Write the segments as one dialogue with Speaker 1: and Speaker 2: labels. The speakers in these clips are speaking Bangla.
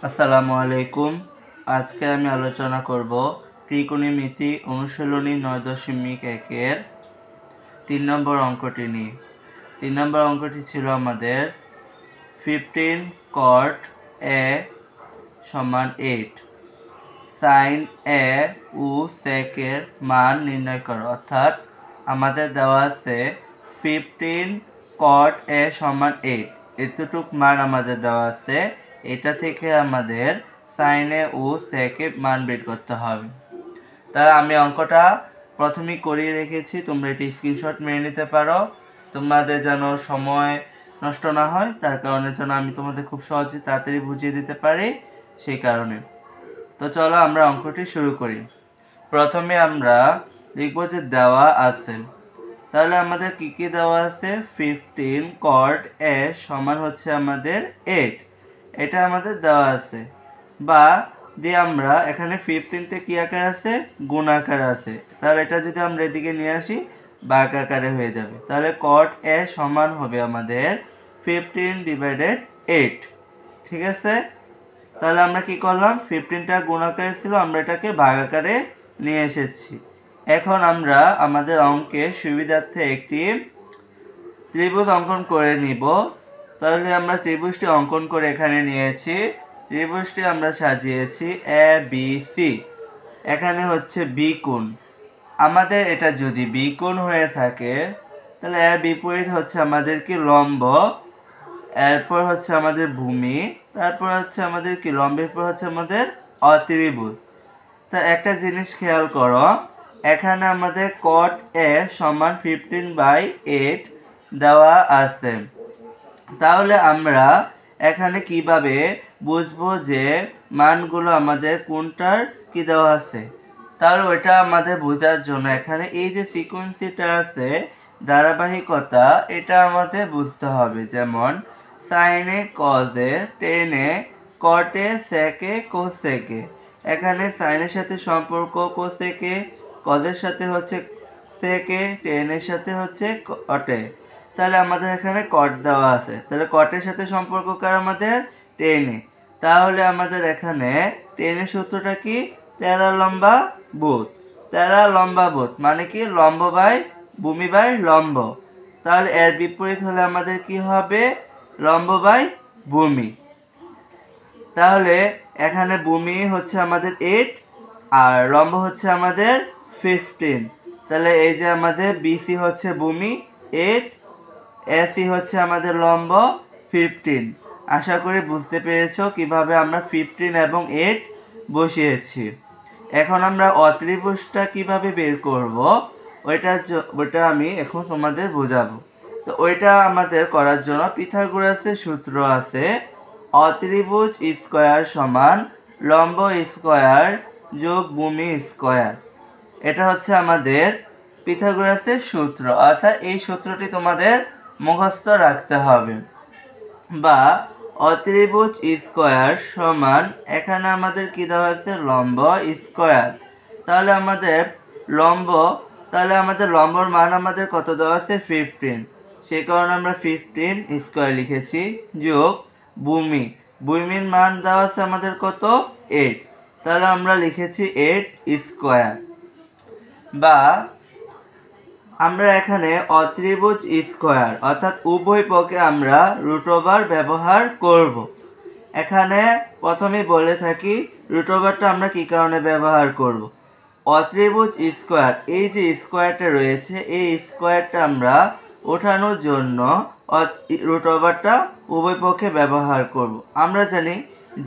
Speaker 1: আসসালামু আলাইকুম। আজকে আমি আলোচনা করব ত্রিকোণমিতি অনুশীলনী 9.1-এর 3 নম্বর অঙ্কটি নিয়ে। 3 নম্বর অঙ্কটি ছিল আমাদের 15 cot a সমান 8, sin a ও sec এর মান নির্ণয় করো। অর্থাৎ আমাদের দেওয়া আছে 15 cot a সমান 8, এতটুক মান আমাদের দেওয়া আছে। এটা থেকে আমাদের sin a ও sec এর মান বের করতে হবে। তাই আমি অঙ্কটা প্রথমেই করিয়ে রেখেছি, তোমরা এটি স্ক্রিনশট মেরে নিতে পারো, তোমাদের যেন সময় নষ্ট না হয়, তার কারণে যেন আমি তোমাদের খুব সহজে তাড়াতাড়ি বুঝিয়ে দিতে পারি, সেই কারণে। তো চলো আমরা অঙ্কটি শুরু করি। প্রথমে আমরা লিখব যে দেওয়া আছে, তাহলে আমাদের কি কি দেওয়া আছে? 15 cot a সমান হচ্ছে আমাদের 8, এটা আমাদের দেওয়া আছে। বা দিয়ে আমরা এখানে 15টা কি আকার আছে? গুণ আকার আছে। তাহলে এটা যদি আমরা এদিকে নিয়ে আসি ভাগ আকারে হয়ে যাবে। তাহলে cot a সমান হবে আমাদের 15/8, ঠিক আছে? তাহলে আমরা কি করলাম? 15টা গুণ আকারে ছিল, আমরা এটাকে ভাগ আকারে নিয়ে এসেছি। এখন আমরা আমাদের অঙ্কের সুবিধার্থে একটি ত্রিভুজ অঙ্কন করে নিব। তাহলে আমরা ত্রিভুজটি অঙ্কন করে এখানে নিয়েছি। ত্রিভুজটি আমরা সাজিয়েছি এ বি সি। এখানে হচ্ছে বি কোণ। আমাদের এটা যদি বি কোণ হয়ে থাকে তাহলে এর বিপরীত হচ্ছে আমাদের কি? লম্ব। এরপর হচ্ছে আমাদের ভূমি, তারপর হচ্ছে আমাদের কি? লম্বের পর হচ্ছে আমাদের অত্রিভুজ। তা একটা জিনিস খেয়াল করো, এখানে আমাদের cot a সমান 15/8 দেওয়া আছে। তাহলে আমরা এখানে কিভাবে বুঝবো যে মানগুলো আমাদের কোনটার কি দেওয়া আছে? তাহলে ওইটা আমাদের বোঝার জন্য এখানে এই যে ফ্রিকোয়েন্সিটা আছে, ধারাবাহিকতা, এটা আমাদের বুঝতে হবে। যেমন sin এ cos এ, tan এ cot এ, sec এ cosec এ। এখানে sin এর সাথে সম্পর্ক cosec এ, cos এর সাথে হচ্ছে sec এ, tan এর সাথে হচ্ছে cot এ। তাহলে আমাদের এখানে cot দেওয়া আছে, তাহলে cot এর সাথে সম্পর্ক কার? আমাদের tan এ। তাহলে আমাদের এখানে tan এর সূত্রটা কি? তেরা লম্বা বুত। তেরা লম্বা বুত মানে কি? লম্ব বাই ভূমি বাই লম্ব। তাহলে এর বিপরীত হলে আমাদের কি হবে? লম্ব বাই ভূমি। তাহলে এখানে ভূমি হচ্ছে আমাদের 8 আর লম্ব হচ্ছে আমাদের 15। তাহলে এই যে আমাদের বিসি হচ্ছে ভূমি 8, এসি হচ্ছে আমাদের লম্ব 15। আশা করি বুঝতে পেরেছো কিভাবে আমরা 15 এবং 8 বসিয়েছি। এখন আমরা অত্রিভুজটা কিভাবে বের করব ওইটা আমি এখন তোমাদের বোঝাবো। তো ওইটা আমাদের করার জন্য পিথাগোরাসের সূত্র আছে, অত্রিভুজ স্কয়ার সমান লম্ব স্কয়ার যোগ ভূমি স্কয়ার। এটা হচ্ছে আমাদের পিথাগোরাসের সূত্র, অর্থাৎ এই সূত্রটি তোমাদের মুখস্থ রাখতে হবে। বা অত্রিভুজ স্কয়ার সমান, এখানে আমাদের কি দেওয়া আছে? লম্ব স্কয়ার। তাহলে আমাদের লম্বর মান আমাদের কত দেওয়া আছে? 15। সেই কারণে আমরা 15 স্কয়ার লিখেছি, যোগ ভূমির মান দেওয়া আছে আমাদের কত? 8। তাহলে আমরা লিখেছি 8 স্কয়ার। বা আমরা এখানে অত্রিভুজ স্কয়ার অর্থাৎ উভয় পক্ষে আমরা রুট ওভার ব্যবহার করব। এখানে প্রথমে বলে থাকি রুট ওভারটা আমরা কি কারণে ব্যবহার করব? অত্রিভুজ স্কয়ার, এই যে স্কয়ারটা রয়েছে, এই স্কয়ারটা আমরা ওঠানোর জন্য রুট ওভারটা উভয় পক্ষে ব্যবহার করব। আমরা জানি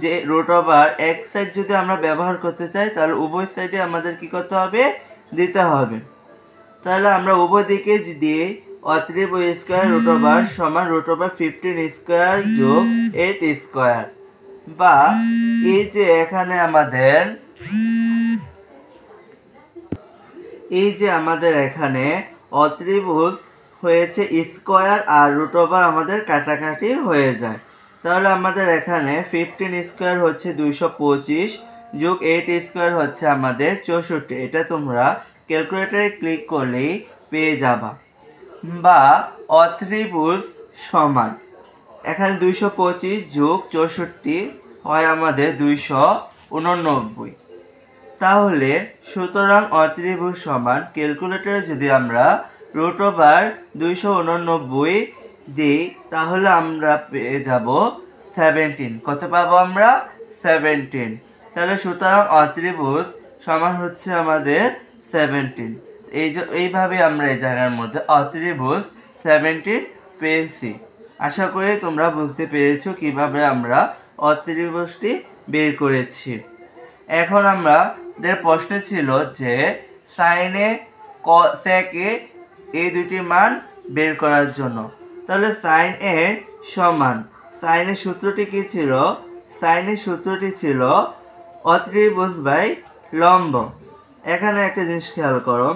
Speaker 1: যে রুট ওভার এক সাইড যদি আমরা ব্যবহার করতে চাই তাহলে উভয় সাইডে আমাদের কি করতে হবে? দিতে হবে। তাহলে আমরা উভয় দিকে দিয়ে অত্রিভুজ স্কয়ার রুট ওভার সমান রুট ওভার 15 স্কয়ার যোগ 8 স্কয়ার। বা এই যে এখানে আমাদের এখানে অত্রিভুজ হয়েছে স্কয়ার আর রুট ওভার আমাদের কাটাকাটি হয়ে যায়। তাহলে আমাদের এখানে 15 স্কয়ার হচ্ছে 225 যোগ 8 স্কয়ার হচ্ছে আমাদের 64। এটা তোমরা ক্যালকুলেটরে ক্লিক করলেই পেয়ে যাবা। বা অত্রিভুজ সমান, এখানে 225 যোগ 64 হয় আমাদের 289। তাহলে সুতরাং অত্রিভুজ সমান ক্যালকুলেটরে যদি আমরা √289 দিই তাহলে আমরা পেয়ে যাব 17। কত পাবো আমরা? 17। তাহলে সুতরাং অত্রিভুজ সমান হচ্ছে আমাদের 17। এইভাবে আমরা এই জায়গার মধ্যে অত্রিভুজ 17 পেয়েছি। আশা করি তোমরা বুঝতে পেরেছো কিভাবে আমরা অত্রিভুজটি বের করেছি। এখন আমাদের প্রশ্ন ছিল যে সাইনে সেকে এই দুটি মান বের করার জন্য। তাহলে সাইন এ সমান, সাইনের সূত্রটি কি ছিল? সাইনের সূত্রটি ছিল অত্রিভুজ বাই লম্ব। এখানে একটা জিনিস খেয়াল করো,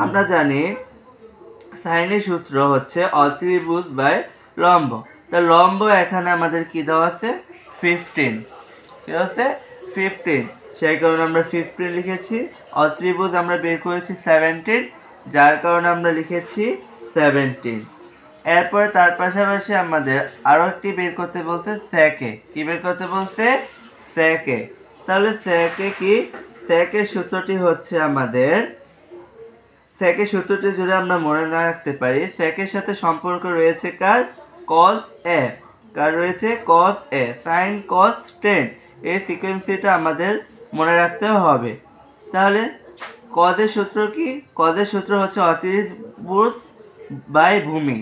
Speaker 1: আমরা জানি সাইনের সূত্র হচ্ছে অত্রিভুজ বাই লম্ব। তা লম্ব এখানে আমাদের কি দেওয়া আছে? 15। কি আছে? 15। সেই কারণে আমরা 15 লিখেছি। অত্রিভুজ আমরা বের করেছি 17, যার কারণে আমরা লিখেছি 17। এরপরে তার পাশাপাশি আমাদের আরো একটি বের করতে বলছে সেকে। কি বের করতে বলছে? সেকে। তাহলে সেকে কি? সেকের সূত্রটি হচ্ছে আমাদের, সেকের সূত্রটি যদি আমরা মনে না রাখতে পারি, সেকের সাথে সম্পর্ক রয়েছে কার? cos a। কার রয়েছে? cos a। sin cos tan। এই সিকোয়েন্সিটা আমাদের মনে রাখতে হবে। তাহলে cos এর সূত্র কি? cos এর সূত্র হচ্ছে অত্রিভুজ বাই ভূমি।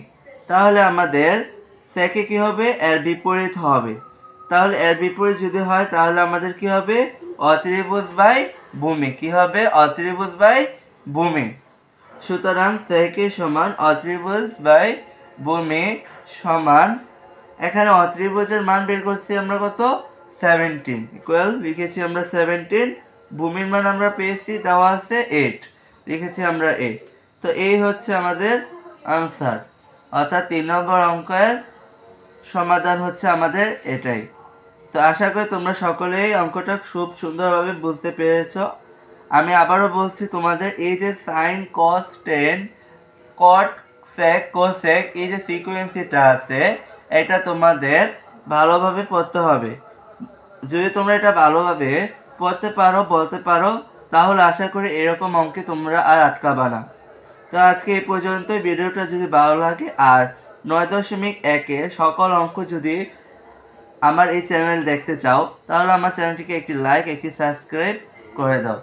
Speaker 1: তাহলে আমাদের সেকে কি হবে? এর বিপরীত হবে। তাহলে এর বিপরীত যদি হয় তাহলে আমাদের কি হবে? অত্রিভুজ বাই ভূমি। কি হবে? অত্রিভুজ বাই ভূমি। সুতরাং সেকে সমান অত্রিভুজ বাই ভূমি সমান, এখানে অত্রিভুজের মান বের করছি আমরা কত? 17 ইকুয়াল লিখেছি আমরা 17। ভূমির মান আমরা পেয়েছি, দেওয়া আছে 8, লিখেছি আমরা 8। তো এই হচ্ছে আমাদের আনসার, অর্থাৎ 3 নম্বর অঙ্কের সমাধান হচ্ছে আমাদের এটাই। তো আশা করি তোমরা সকলেই অঙ্কটা খুব সুন্দরভাবে বুঝতে পেরেছো। আমি আবারও বলছি তোমাদের, এই যে sine cos tan cot sec cosec এই যে সিকোয়েন্সিটা আছে এটা তোমাদের ভালোভাবে পড়তে হবে। যদি তোমরা এটা ভালোভাবে পড়তে পারো, বলতে পারো, তাহলে আশা করি এরকম অঙ্কে তোমরা আর আটকাবা না। তো আজকে এই পর্যন্তই। ভিডিওটা যদি ভালো লাগে আর 9.1 সকল অঙ্ক যদি আমার এই চ্যানেল দেখতে চাও তাহলে আমার চ্যানেলটিকে একটি লাইক, একটি সাবস্ক্রাইব করে দাও।